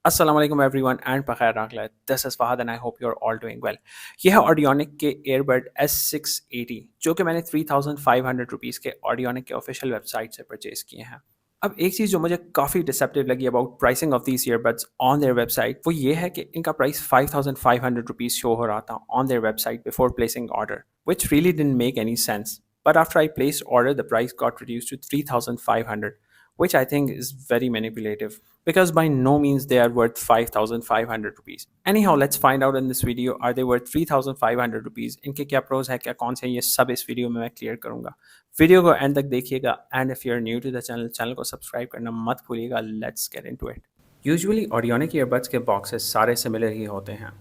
Assalamu alaikum everyone and Pakhair Rakla. This is Fahad and I hope you're all doing well. ये है Audionic के Airbud S680 जो कि मैंने 3500 rupees के Audionic के ऑफिशियल वेबसाइट से परचेज किए हैं। अब एक चीज़ जो मुझे काफ़ी डिसेप्टिव लगी about pricing of these earbuds on their website वो ये है कि इनका प्राइस 5500 रुपीज़ शो हो रहा था on their website before placing order which really didn't make any sense. But after I placed order, the price got reduced to 3500, which I think is very manipulative because by no means they are worth 5500 rupees. Anyhow, let's find out in this video, are they worth 3500 rupees? इनके क्या pros है, क्या कौन से, ये सब इस video में मैं क्लियर करूंगा। वीडियो को एंड तक देखिएगा and if you are new to the channel को सब्सक्राइब करना मत भूलिएगा। Let's get into it. Usually Audionic earbuds के बॉक्सेस सारे सिमिलर ही होते हैं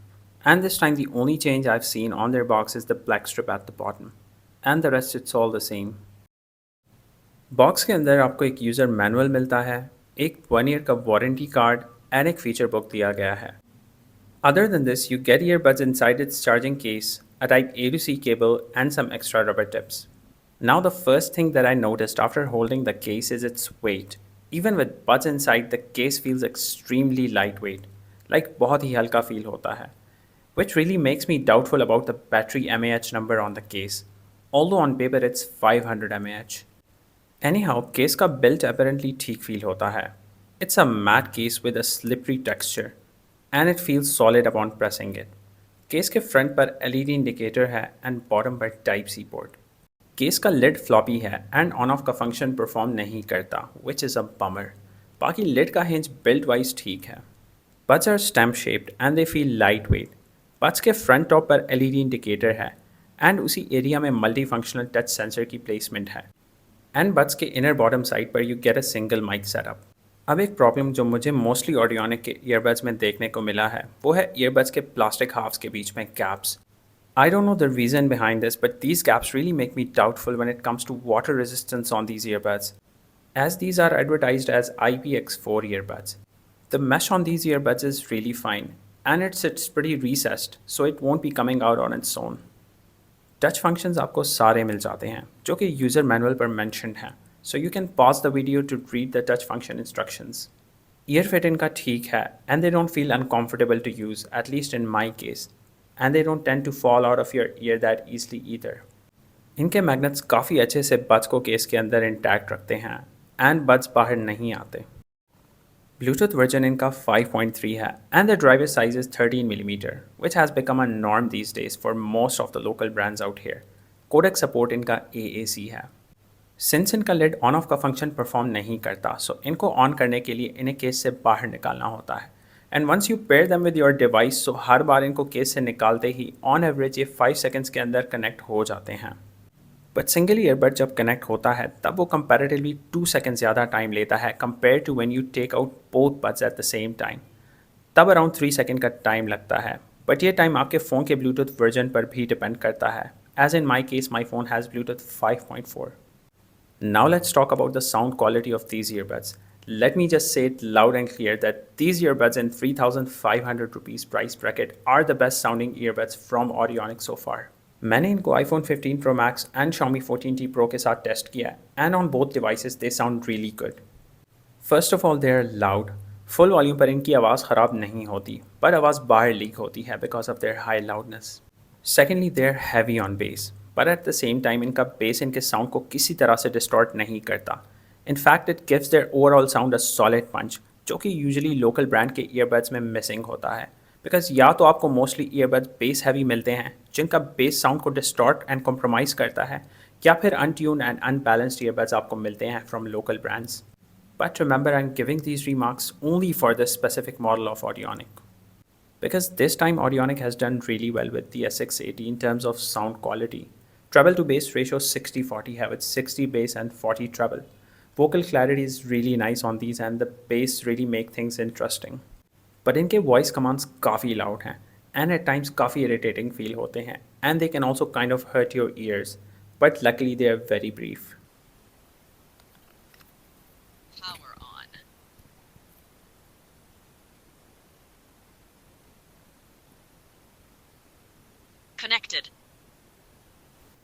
and this time the only change I've seen on their box is the black strip at the bottom and the rest it's all the same. Box के अंदर आपको एक user manual मिलता है, एक 1 ईयर का वारंटी कार्ड एंड एक feature book दिया गया है। Other than this you get earbuds inside it's charging case, a type A to C cable and some extra rubber tips. Now the first thing that I noticed after holding the case is its weight. Even with buds inside, the case feels extremely lightweight, like बहुत ही हल्का feel होता है, which really makes me doubtful about the battery mAh number on the case, although on paper it's 500 mAh. Anyhow, case का built apparently ठीक feel होता है. It's a matte case with a slippery texture and it feels solid upon pressing it. Case के front पर LED indicator है and bottom पर type C port. Case का lid floppy है एंड ऑन ऑफ का function perform नहीं करता, which is a bummer. बाकी लिड का हिंज बिल्ड वाइज ठीक है। Buds are stem shaped and they feel light weight. Buds के फ्रंट टॉप पर LED इंडिकेटर है एंड उसी एरिया में मल्टी फंक्शनल टच सेंसर की प्लेसमेंट है एंड बड्स के इनर बॉटम साइड पर you get a single mic setup. अब एक प्रॉब्लम जो मुझे मोस्टली ऑडियोनिक के ईयरबड्स में देखने को मिला है वो है ईयरबड्स के प्लास्टिक हाफ्स के बीच में gaps. I don't know the reason behind this, but these gaps really make me doubtful when it comes to water resistance on these earbuds, as these are advertised as IPX4 earbuds. The mesh on these earbuds is really fine, and it sits pretty recessed, so it won't be coming out on its own. Touch functions आपको सारे मिल जाते हैं जो कि user manual पर mentioned हैं, so you can pause the video to read the touch function instructions. Ear fit इनका ठीक है, and they don't feel uncomfortable to use, at least in my case. And they don't tend to fall out of your ear that easily either. इनके magnets काफ़ी अच्छे से buds को case के अंदर इंटैक्ट रखते हैं एंड बड्स बाहर नहीं आते। ब्लूटूथ वर्जन इनका 5.3 है and the driver size is 13 millimetre which has become a norm these days for most of the local brands out here. Codec support इनका AAC है। सिंस इनका लिड ऑन ऑफ का function perform नहीं करता, सो इनको on करने के लिए इन्हें केस से बाहर निकालना होता है and once you pair them with your device, so हर बार इनको केस से निकालते ही ऑन एवरेज ये 5 सेकेंड्स के अंदर कनेक्ट हो जाते हैं। बट सिंगल ईयरबड जब कनेक्ट होता है तब वो कंपैरेटिवली 2 सेकेंड ज़्यादा टाइम लेता है compare to when you take out both buds at the same time. तब अराउंड 3 सेकेंड का टाइम लगता है, बट ये टाइम आपके फ़ोन के ब्लूटूथ वर्जन पर भी डिपेंड करता है, as in my case my phone has Bluetooth 5.4। Now let's talk about the sound quality of these earbuds. Let me just say it loud and clear that these earbuds in 3500 rupees price bracket are the best sounding earbuds from Audionic so far. मैंने इनको iPhone 15 Pro Max and Xiaomi 14T Pro के साथ test किया है and on both devices they sound really good. First of all they are loud. Full volume पर इनकी आवाज़ ख़राब नहीं होती, पर आवाज़ बाहर लीक होती है because of their high loudness. Secondly, they are heavy on bass, but at the same time इनका bass इनके sound को किसी तरह से distort नहीं करता. In fact, it gives their overall sound a solid punch, जो कि usually local brand के earbuds में missing होता है. Because या तो आपको mostly earbuds bass heavy मिलते हैं, जिनका bass sound को distort and compromise करता है, या फिर untuned and unbalanced earbuds आपको मिलते हैं from local brands. But remember, I'm giving these remarks only for this specific model of Audionic. Because this time Audionic has done really well with the S680 in terms of sound quality. Treble to bass ratio 60-40 have its 60 bass and 40 treble. Vocal clarity is really nice on these and the bass really make things interesting. But इनके voice commands काफ़ी loud हैं and at times काफ़ी irritating feel होते हैं and they can also kind of hurt your ears. But luckily they are very brief. Power on. Connected.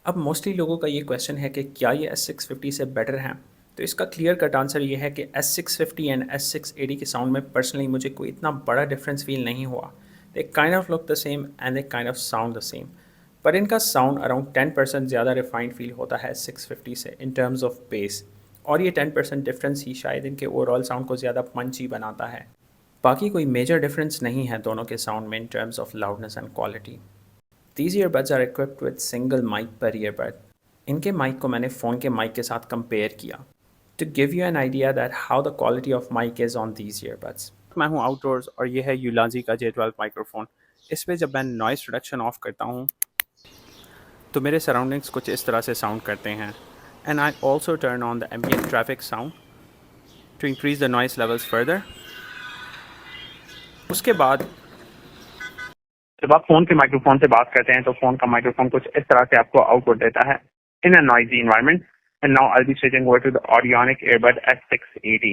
अब mostly लोगों का ये क्वेश्चन है कि क्या ये S650 से बेटर हैं? तो इसका क्लियर कट आंसर ये है कि S650 एंड S680 के साउंड में पर्सनली मुझे कोई इतना बड़ा डिफरेंस फील नहीं हुआ। They kind of look the same and they kind of sound the same, पर इनका साउंड अराउंड 10% ज़्यादा रिफाइंड फील होता है 650 से इन टर्म्स ऑफ बेस, और ये 10% डिफरेंस ही शायद इनके ओवरऑल साउंड को ज़्यादा पंची बनाता है। बाकी कोई मेजर डिफरेंस नहीं है दोनों के साउंड में in terms of loudness and quality. These earbuds are equipped with single mic per earbud. इनके माइक को मैंने फ़ोन के माइक के साथ कंपेयर किया to give you an idea that how the quality of mic is on these earbuds. मैं हूँ outdoors और ये है यूलाजी का J12 माइक्रोफोन। इस पे जब मैं नॉइस रिडक्शन ऑफ करता हूँ तो मेरे सराउंडिंग्स कुछ इस तरह से साउंड करते हैं। And I also turn on the ambient traffic sound to increase the noise levels further. उसके बाद जब आप फोन के माइक्रोफोन से बात करते हैं तो फोन का माइक्रोफोन कुछ इस तरह से आपको आउटपुट देता है in a noisy environment. And now I be switching over to the Audionic Airbud S680.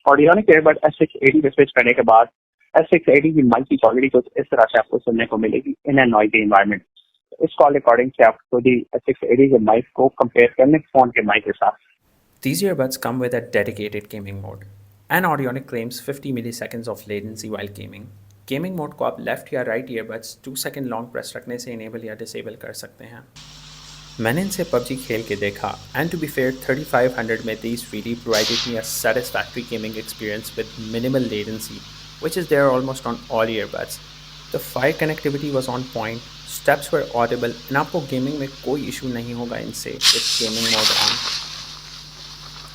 Audionic Airbud S680 पे स्विच करने के बाद S680 की माइक की क्वालिटी कुछ इस तरह से आपको सुनने को मिलेगी इन अ नॉइजी एनवायरनमेंट। इस कॉल रिकॉर्डिंग से आपको दी S680 के माइक को कंपेयर करने फोन के माइक के साथ। these earbuds come with a dedicated gaming mode. And Audionic claims 50 milliseconds of latency while gaming. Gaming mode को आप लेफ्ट या right earbuds 2 second long press रखने से इनेबल या डिसेबल कर सकते हैं। मैंने इनसे PUBG खेल के देखा एंड टू बी फेयर 3500 में these really provided me a satisfactory gaming experience with minimal latency, which is there almost on all earbuds. The fire connectivity was on point, steps were audible and आपको gaming में कोई issue नहीं होगा इनसे with gaming mode on.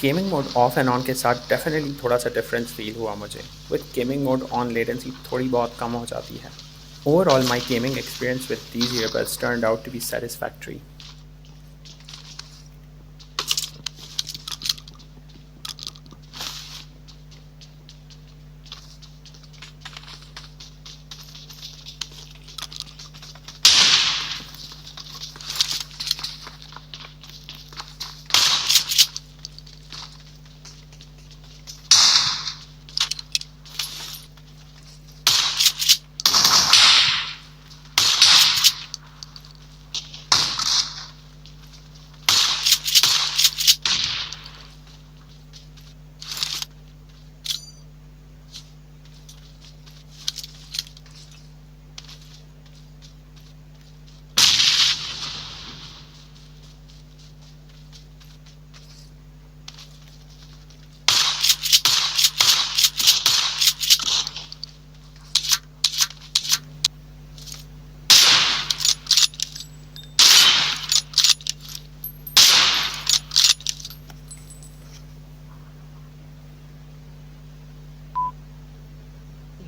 Gaming mode off and on के साथ definitely थोड़ा सा डिफरेंस फील हुआ मुझे। With gaming mode on latency थोड़ी बहुत कम हो जाती है। Overall my gaming experience with these earbuds turned out to be satisfactory.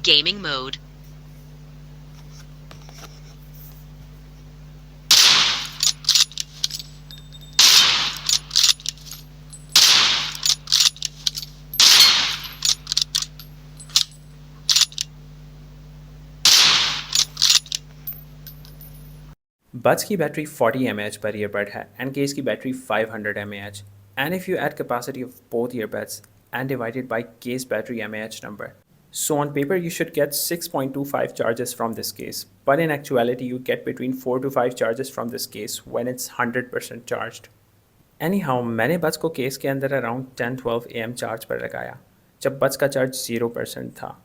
Gaming mode. Buds की बैटरी 40 mAh per earbud है and case की battery 500 mAh, and if you add capacity of both earbuds and divide it by case battery mAh number, so on paper you should get 6.25 charges from this case, but in actuality you get between 4 to 5 charges from this case when it's 100% charged. Anyhow, मैंने buds को case के अंदर around 10-12 AM charge पर लगाया जब buds का charge 0% था,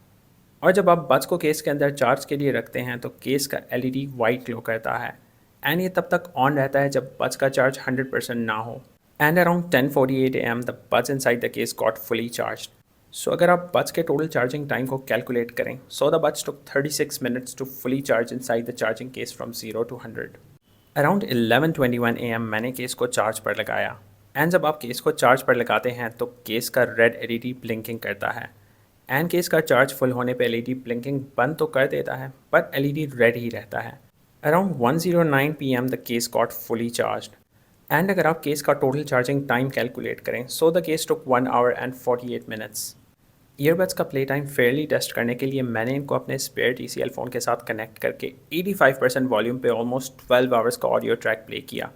और जब आप बड्स को केस के अंदर चार्ज के लिए रखते हैं तो केस का LED वाइट ग्लो करता है एंड ये तब तक ऑन रहता है जब बड्स का चार्ज 100% ना हो। And around 10:48 AM the buds inside the case got fully charge. So अगर आप बड्स के टोटल चार्जिंग टाइम को कैलकुलेट करें, so the buds took 36 minutes to fully charge inside the charging case from 0 to 100। Around 11:21 AM मैंने case को charge पर लगाया and जब आप केस को चार्ज पर लगाते हैं तो केस का रेड LED ब्लिंकिंग करता है एंड केस का चार्ज फुल होने पे LED ब्लिंकिंग बंद तो कर देता है पर LED रेड ही रहता है। Around 1:09 PM the case got fully charge and अगर आप केस का टोटल चार्जिंग टाइम कैलकुलेट करें, so the case took 1 hour and 48 minutes। Earbuds का प्ले टाइम फेयरली टेस्ट करने के लिए मैंने इनको अपने स्पेयर TCL फ़ोन के साथ कनेक्ट करके 85% वॉल्यूम पे ऑलमोस्ट 12 आवर्स का ऑडियो ट्रैक प्ले किया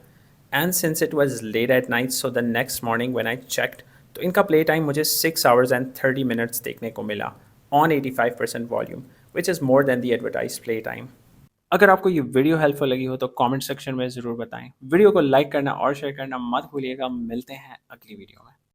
and since it was late at night, so the next morning when I checked तो इनका प्ले टाइम मुझे 6 hours and 30 minutes देखने को मिला on 85% volume which is more than the advertised play time. अगर आपको ये वीडियो हेल्पफुल लगी हो तो कमेंट सेक्शन में ज़रूर बताएं। वीडियो को लाइक करना और शेयर करना मत भूलिएगा। मिलते हैं अगली वीडियो में।